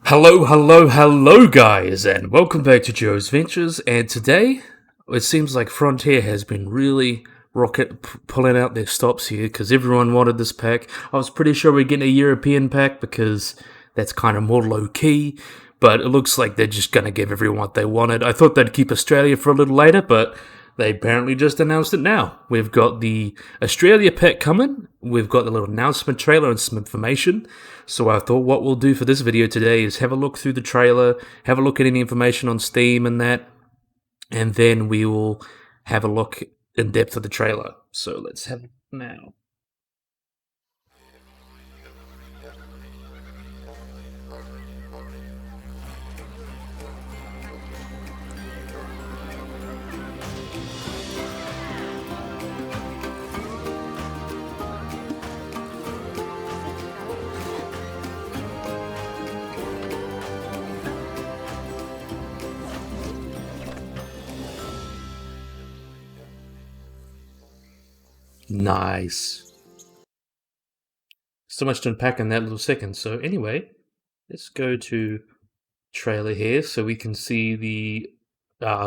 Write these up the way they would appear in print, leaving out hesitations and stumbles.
Hello, guys, and welcome back to Joe's Ventures. And today, it seems like Frontier has been really pulling out their stops here because everyone wanted this pack. I was pretty sure we're getting a European pack because that's kind of more low key, but it looks like they're just going to give everyone what they wanted. I thought they'd keep Australia for a little later, but they apparently just announced it now. We've got the Australia pack coming. We've got the little announcement trailer and some information. So I thought what we'll do for this video today is have a look through the trailer, have a look at any information on Steam and that, and then we will have a look in depth at the trailer. So let's have it now. Nice. So much to unpack in that little second. So anyway, let's go to trailer here so we can see the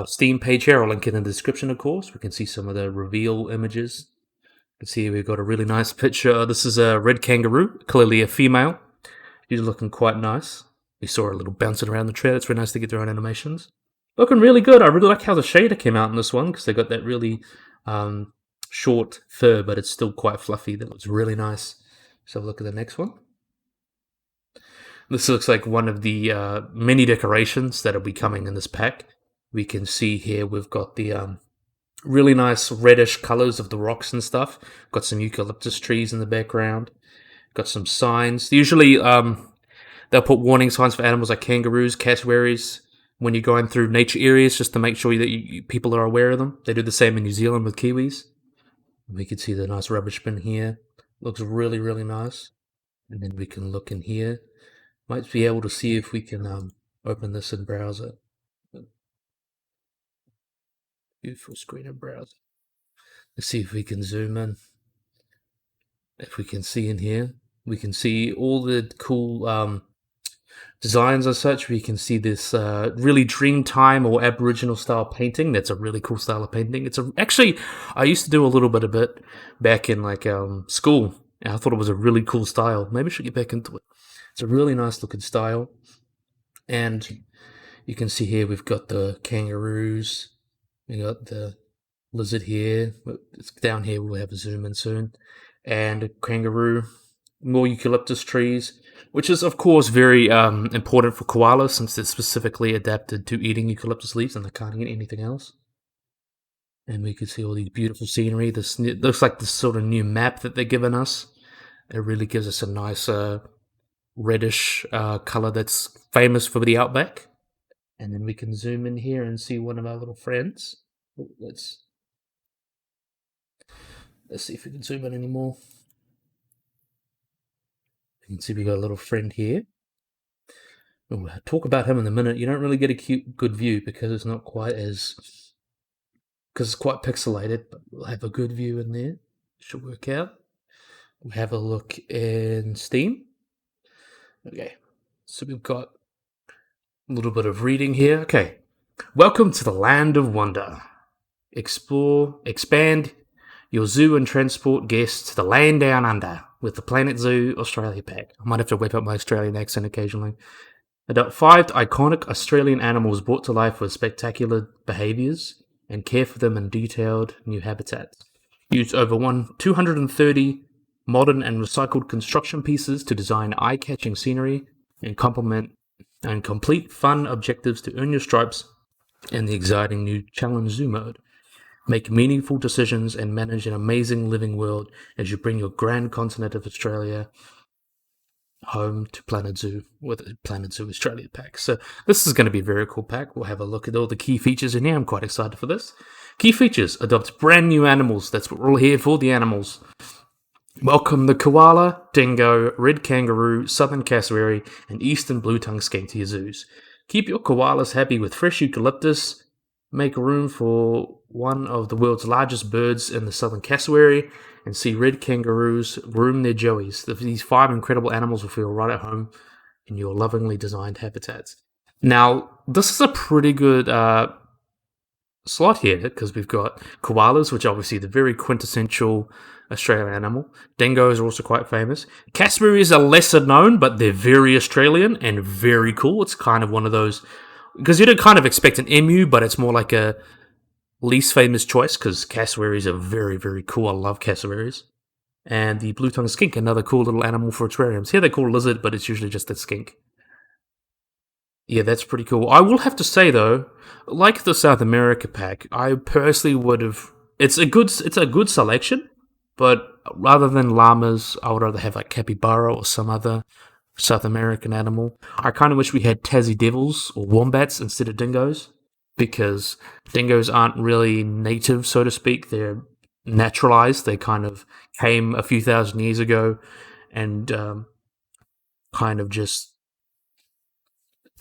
Steam page here. I'll link it in the description, of course. We can see some of the reveal images. You can see we've got a really nice picture. This is a red kangaroo, clearly a female. She's looking quite nice. We saw her a little bouncing around the trailer. It's very nice to get their own animations. Looking really good. I really like how the shader came out in this one because they got that really short fur, but it's still quite fluffy. That looks really nice. So have a look at the next one. This looks like one of the many decorations that will be coming in this pack. We can see here we've got the really nice reddish colors of the rocks and stuff. Got some eucalyptus trees in the background. Got some signs. Usually they'll put warning signs for animals like kangaroos, cassowaries, when you're going through nature areas just to make sure that people are aware of them. They do the same in New Zealand with kiwis. We can see the nice rubbish bin here. Looks really, really nice. And then we can look in here. Might be able to see if we can open this in browser. Beautiful screen in browser. Let's see if we can zoom in. If we can see in here, we can see all the cool designs and such. We can see this really Dreamtime or Aboriginal style painting. That's a really cool style of painting. Actually, I used to do a little bit of it back in school. And I thought it was a really cool style. Maybe I should get back into it. It's a really nice looking style. And you can see here we've got the kangaroos. We got the lizard here. It's down here. We'll have a zoom in soon. And a kangaroo. More eucalyptus trees, which is, of course, very important for koalas since they're specifically adapted to eating eucalyptus leaves and they can't eat anything else. And we can see all these beautiful scenery. This looks like this sort of new map that they're giving us. It really gives us a nice reddish color that's famous for the outback. And then we can zoom in here and see one of our little friends. Let's see if we can zoom in anymore. You can see we got a little friend here. We'll talk about him in a minute. You don't really get a good view because it's not quite because it's quite pixelated, but we'll have a good view in there. Should work out. We'll have a look in Steam. Okay, so we've got a little bit of reading here. Okay, welcome to the land of wonder. Explore, expand your zoo and transport guests to the land down under with the Planet Zoo Australia pack. I might have to whip up my Australian accent occasionally. Adopt 5 iconic Australian animals brought to life with spectacular behaviours and care for them in detailed new habitats. Use over 230 modern and recycled construction pieces to design eye-catching scenery and complete fun objectives to earn your stripes in the exciting new Challenge Zoo mode. Make meaningful decisions and manage an amazing living world as you bring your grand continent of Australia home to Planet Zoo with a Planet Zoo Australia pack. So this is going to be a very cool pack. We'll have a look at all the key features in here. I'm quite excited for this. Key features: adopt brand new animals. That's what we're all here for, the animals. Welcome the koala, dingo, red kangaroo, southern cassowary, and eastern blue-tongued skink to your zoos. Keep your koalas happy with fresh eucalyptus. Make room for one of the world's largest birds in the southern cassowary, and see red kangaroos groom their joeys. These 5 incredible animals will feel right at home in your lovingly designed habitats. Now, this is a pretty good slot here because we've got koalas, which are obviously the very quintessential Australian animal. Dingoes are also quite famous. Cassowaries are lesser known, but they're very Australian and very cool. It's kind of one of those because you don't kind of expect an emu, but it's more like a least famous choice because cassowaries are very, very cool. I love cassowaries. And the blue-tongued skink, another cool little animal for aquariums. Here they call lizard, but it's usually just a skink. Yeah, that's pretty cool. I will have to say though, like the South America pack, I personally would have. It's a good selection, but rather than llamas, I would rather have like capybara or some other South American animal. I kind of wish we had Tassie devils or wombats instead of dingoes because dingoes aren't really native, so to speak. They're naturalized. They kind of came a few thousand years ago and kind of just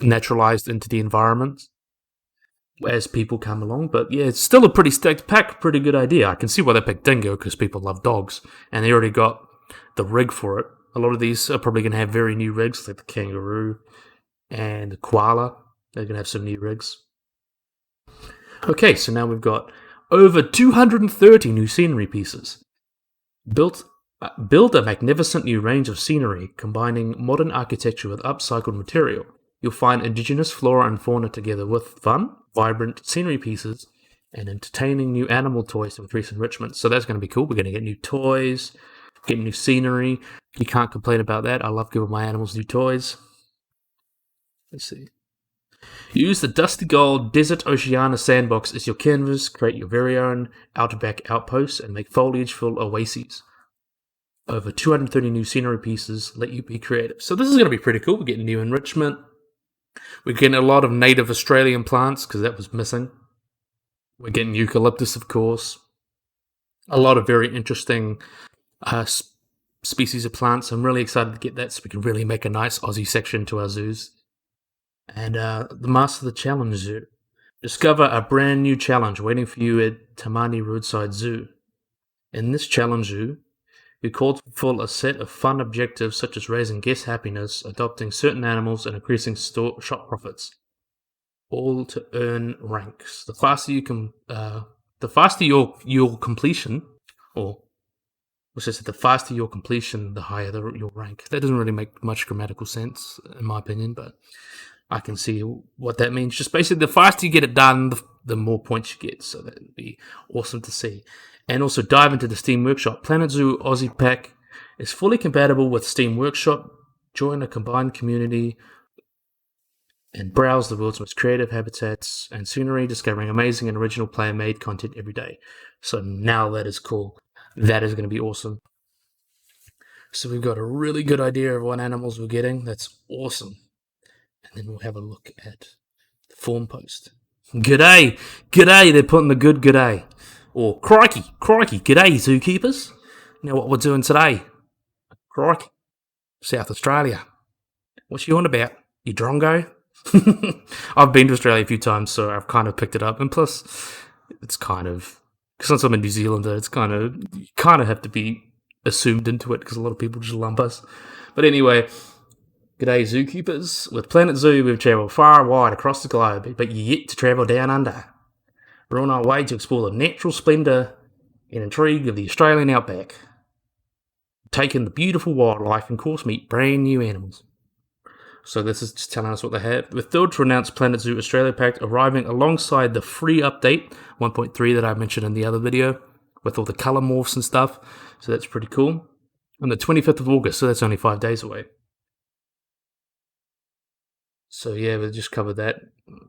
naturalized into the environment as people come along. But yeah, it's still a pretty stacked pack, pretty good idea. I can see why they picked Dingo because people love dogs and they already got the rig for it. A lot of these are probably going to have very new rigs like the Kangaroo and the Koala. They're going to have some new rigs. Okay, so now we've got over 230 new scenery pieces. Build a magnificent new range of scenery combining modern architecture with upcycled material. You'll find indigenous flora and fauna together with fun, vibrant scenery pieces and entertaining new animal toys to increase enrichment. So that's going to be cool. We're going to get new toys, get new scenery. You can't complain about that. I love giving my animals new toys. Let's see. Use the Dusty Gold Desert Oceania sandbox as your canvas, create your very own outback outposts, and make foliage-filled oases. Over 230 new scenery pieces let you be creative. So this is going to be pretty cool. We're getting new enrichment. We're getting a lot of native Australian plants because that was missing. We're getting eucalyptus, of course. A lot of very interesting species of plants. I'm really excited to get that so we can really make a nice Aussie section to our zoos. And the Master of the Challenge Zoo. Discover a brand new challenge waiting for you at Tamani Roadside Zoo. In this challenge zoo, you're called to fulfill a set of fun objectives such as raising guest happiness, adopting certain animals, and increasing shop profits. All to earn ranks. The faster your completion, or let's just say the faster your completion, the higher your rank. That doesn't really make much grammatical sense, in my opinion, but I can see what that means. Just basically, the faster you get it done, the more points you get. So that would be awesome to see. And also dive into the Steam Workshop. Planet Zoo Aussie Pack is fully compatible with Steam Workshop. Join a combined community and browse the world's most creative habitats and scenery, discovering amazing and original player-made content every day. So now that is cool. That is going to be awesome. So we've got a really good idea of what animals we're getting. That's awesome. And then we'll have a look at the form post. G'day, they're putting the good g'day. Or crikey, g'day zookeepers. You know what we're doing today? Crikey, South Australia. What's you on about? You drongo? I've been to Australia a few times, so I've kind of picked it up. And plus, it's kind of, since I'm a New Zealander, it's kind of, you kind of have to be assumed into it because a lot of people just lump us. But anyway, g'day zookeepers. With Planet Zoo, we've travelled far and wide across the globe, but you're yet to travel down under. We're on our way to explore the natural splendour and intrigue of the Australian outback, taking the beautiful wildlife and, of course, meet brand new animals. So this is just telling us what they have. We're thrilled to announce Planet Zoo Australia Pack arriving alongside the free update 1.3 that I mentioned in the other video, with all the colour morphs and stuff. So that's pretty cool. On the 25th of August, so that's only 5 days away. So yeah, we just covered that.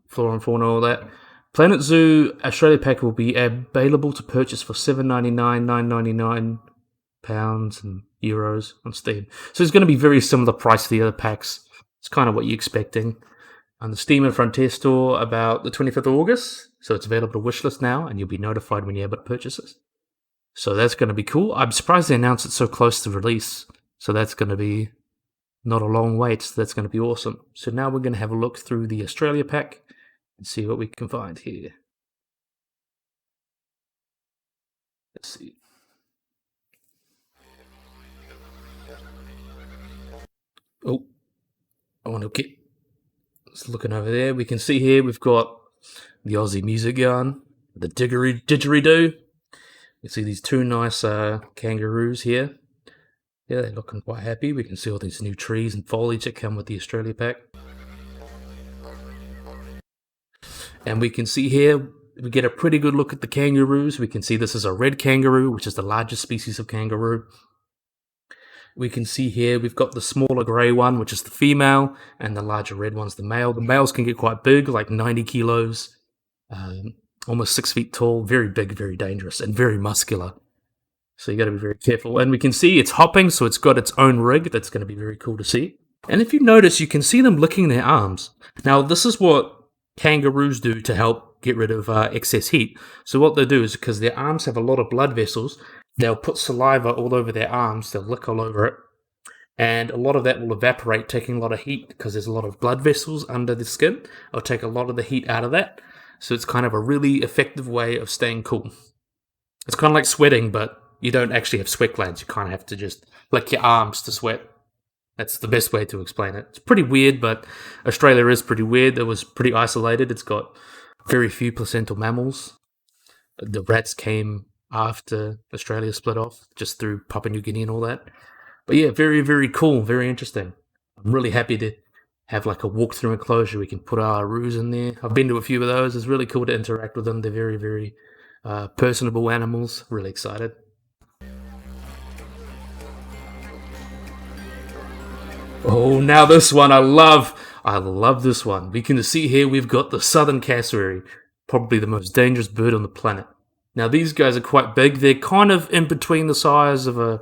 Flora and fauna, all that. Planet Zoo Australia Pack will be available to purchase for $7.99, £9.99 and euros on Steam. So it's going to be very similar price to the other packs. It's kind of what you're expecting. On the Steam and Frontier store about the 25th of August. So it's available to wishlist now, and you'll be notified when you're able to purchase it. So that's going to be cool. I'm surprised they announced it so close to release. So that's going to be not a long wait. So that's going to be awesome. So now we're going to have a look through the Australia pack and see what we can find here. Let's see. Oh, I want to get just looking over there. We can see here we've got the Aussie music going, the didgeridoo. You see these two nice kangaroos here. Yeah, they're looking quite happy. We can see all these new trees and foliage that come with the Australia pack. And we can see here, we get a pretty good look at the kangaroos. We can see this is a red kangaroo, which is the largest species of kangaroo. We can see here we've got the smaller grey one, which is the female, and the larger red one's the male. The males can get quite big, like 90 kilos, almost 6 feet tall, very big, very dangerous, and very muscular. So you got to be very careful. And we can see it's hopping, so it's got its own rig. That's going to be very cool to see. And if you notice, you can see them licking their arms. Now, this is what kangaroos do to help get rid of excess heat. So what they do is, because their arms have a lot of blood vessels, they'll put saliva all over their arms, they'll lick all over it, and a lot of that will evaporate, taking a lot of heat, because there's a lot of blood vessels under the skin. It'll take a lot of the heat out of that. So it's kind of a really effective way of staying cool. It's kind of like sweating, but you don't actually have sweat glands. You kind of have to just lick your arms to sweat. That's the best way to explain it. It's pretty weird, but Australia is pretty weird. It was pretty isolated. It's got very few placental mammals. The rats came after Australia split off, just through Papua New Guinea and all that. But yeah, very, very cool, very interesting. I'm really happy to have like a walk-through enclosure. We can put our roos in there. I've been to a few of those. It's really cool to interact with them. They're very, very personable animals. Really excited. Oh, now this one I love. I love this one. We can see here we've got the southern cassowary, probably the most dangerous bird on the planet. Now these guys are quite big. They're kind of in between the size of a...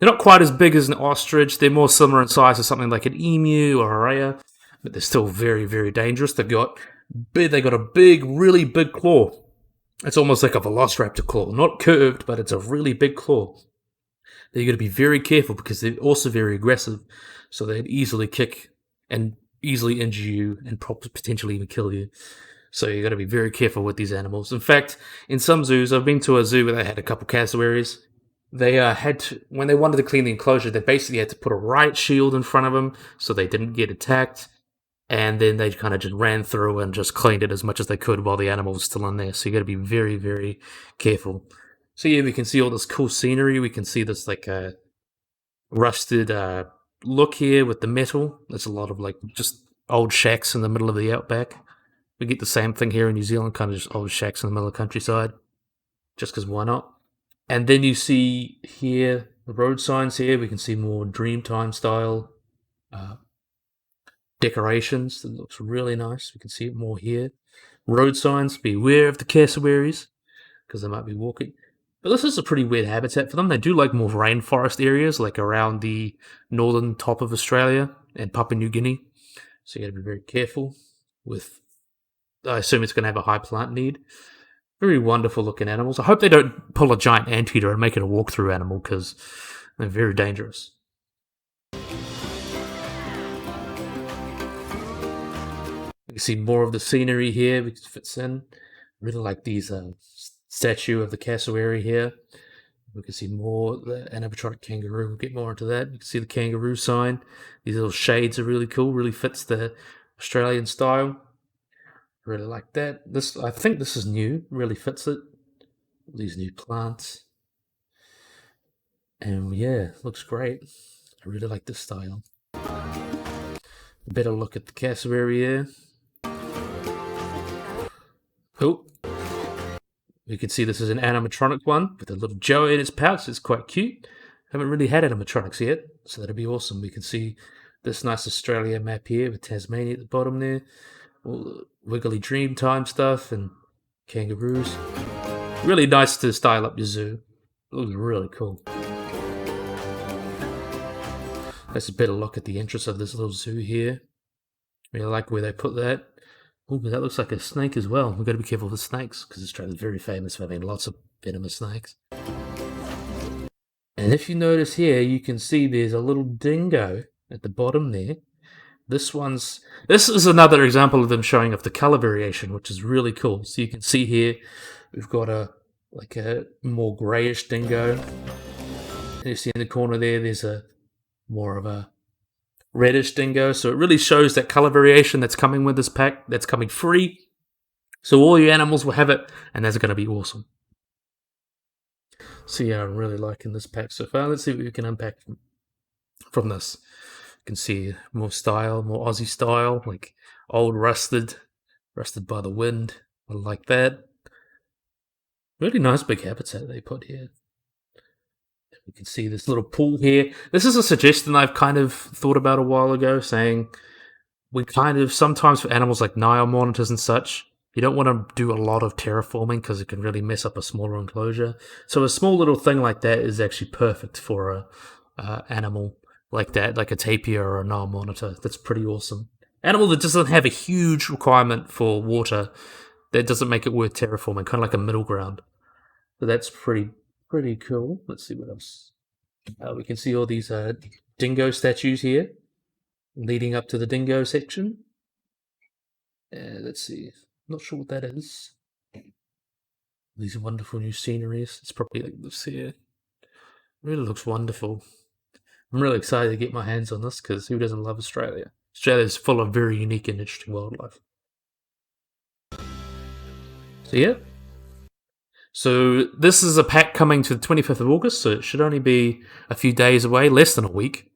They're not quite as big as an ostrich. They're more similar in size to something like an emu or a rhea, but they're still very, very dangerous. They got a big, really big claw. It's almost like a velociraptor claw. Not curved, but it's a really big claw. You've got to be very careful because they're also very aggressive, so they'd easily kick and easily injure you and potentially even kill you. So you've got to be very careful with these animals. In fact, in some zoos, I've been to a zoo where they had a couple cassowaries. They had to, when they wanted to clean the enclosure, they basically had to put a riot shield in front of them so they didn't get attacked. And then they kind of just ran through and just cleaned it as much as they could while the animal was still in there. So you got to be very, very careful. So yeah, we can see all this cool scenery. We can see this like rusted look here with the metal. There's a lot of like just old shacks in the middle of the outback. We get the same thing here in New Zealand, kind of just old shacks in the middle of the countryside. Just because why not? And then you see here the road signs here. We can see more Dreamtime style decorations. That looks really nice. We can see it more here. Road signs, beware of the cassowaries, because they might be walking. But this is a pretty weird habitat for them. They do like more rainforest areas, like around the northern top of Australia and Papua New Guinea. So you got to be very careful with... I assume it's going to have a high plant need. Very wonderful looking animals. I hope they don't pull a giant anteater and make it a walk-through animal, because they're very dangerous. You can see more of the scenery here, which fits in. Really like these statue of the cassowary here. We can see more the animatronic kangaroo. We'll get more into that. You can see the kangaroo sign. These little shades are really cool. Really fits the Australian style. Really like that. This, I think this is new. Really fits it. These new plants. And yeah, looks great. I really like this style. Better look at the cassowary here. Oh. We can see this is an animatronic one with a little Joey in its pouch. It's quite cute. Haven't really had animatronics yet, so that'll be awesome. We can see this nice Australia map here with Tasmania at the bottom there. All the wiggly Dreamtime stuff and kangaroos. Really nice to style up your zoo. It looks really cool. That's a better look at the entrance of this little zoo here. Really like where they put that. Oh, that looks like a snake as well. We've got to be careful with snakes, because Australia's very famous for having lots of venomous snakes. And if you notice here, you can see there's a little dingo at the bottom there. This is another example of them showing off the color variation, which is really cool. So you can see here, we've got a more grayish dingo. And you see in the corner there, there's a more of a reddish dingo. So it really shows that color variation that's coming with this pack, that's coming free. So all your animals will have it, and that's going to be awesome. So yeah, I'm really liking this pack so far. Let's see what we can unpack from this. You can see more style, more Aussie style, like old rusted by the wind. I like that. Really nice big habitat they put here. You can see this little pool here. This is a suggestion I've kind of thought about a while ago, saying we kind of, sometimes for animals like Nile monitors and such, you don't want to do a lot of terraforming because it can really mess up a smaller enclosure. So a small little thing like that is actually perfect for a animal like that, like a tapir or a Nile monitor. That's pretty awesome. Animal that doesn't have a huge requirement for water, that doesn't make it worth terraforming, kind of like a middle ground. So that's pretty cool. Let's see what else. We can see all these dingo statues here, leading up to the dingo section. Let's see. Not sure what that is. These wonderful new sceneries. It's probably like this here. Really looks wonderful. I'm really excited to get my hands on this because who doesn't love Australia? Australia is full of very unique and interesting wildlife. So yeah. So this is a pack coming to the 25th of August, so it should only be a few days away, less than a week.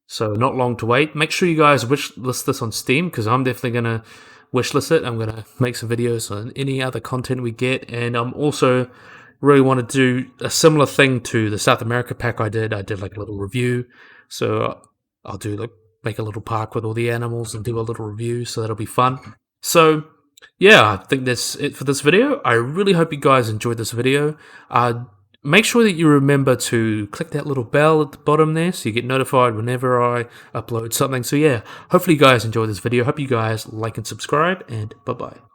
So not long to wait. Make sure you guys wishlist this on Steam because I'm definitely going to wishlist it. I'm going to make some videos on any other content we get. And I'm also really want to do a similar thing to the South America pack I did. I did like a little review. So I'll do like make a little park with all the animals and do a little review. So that'll be fun. So yeah, I think that's it for this video. I really hope you guys enjoyed this video. Make sure that you remember to click that little bell at the bottom there so you get notified whenever I upload something. So yeah, hopefully you guys enjoyed this video. Hope you guys like and subscribe, and bye-bye.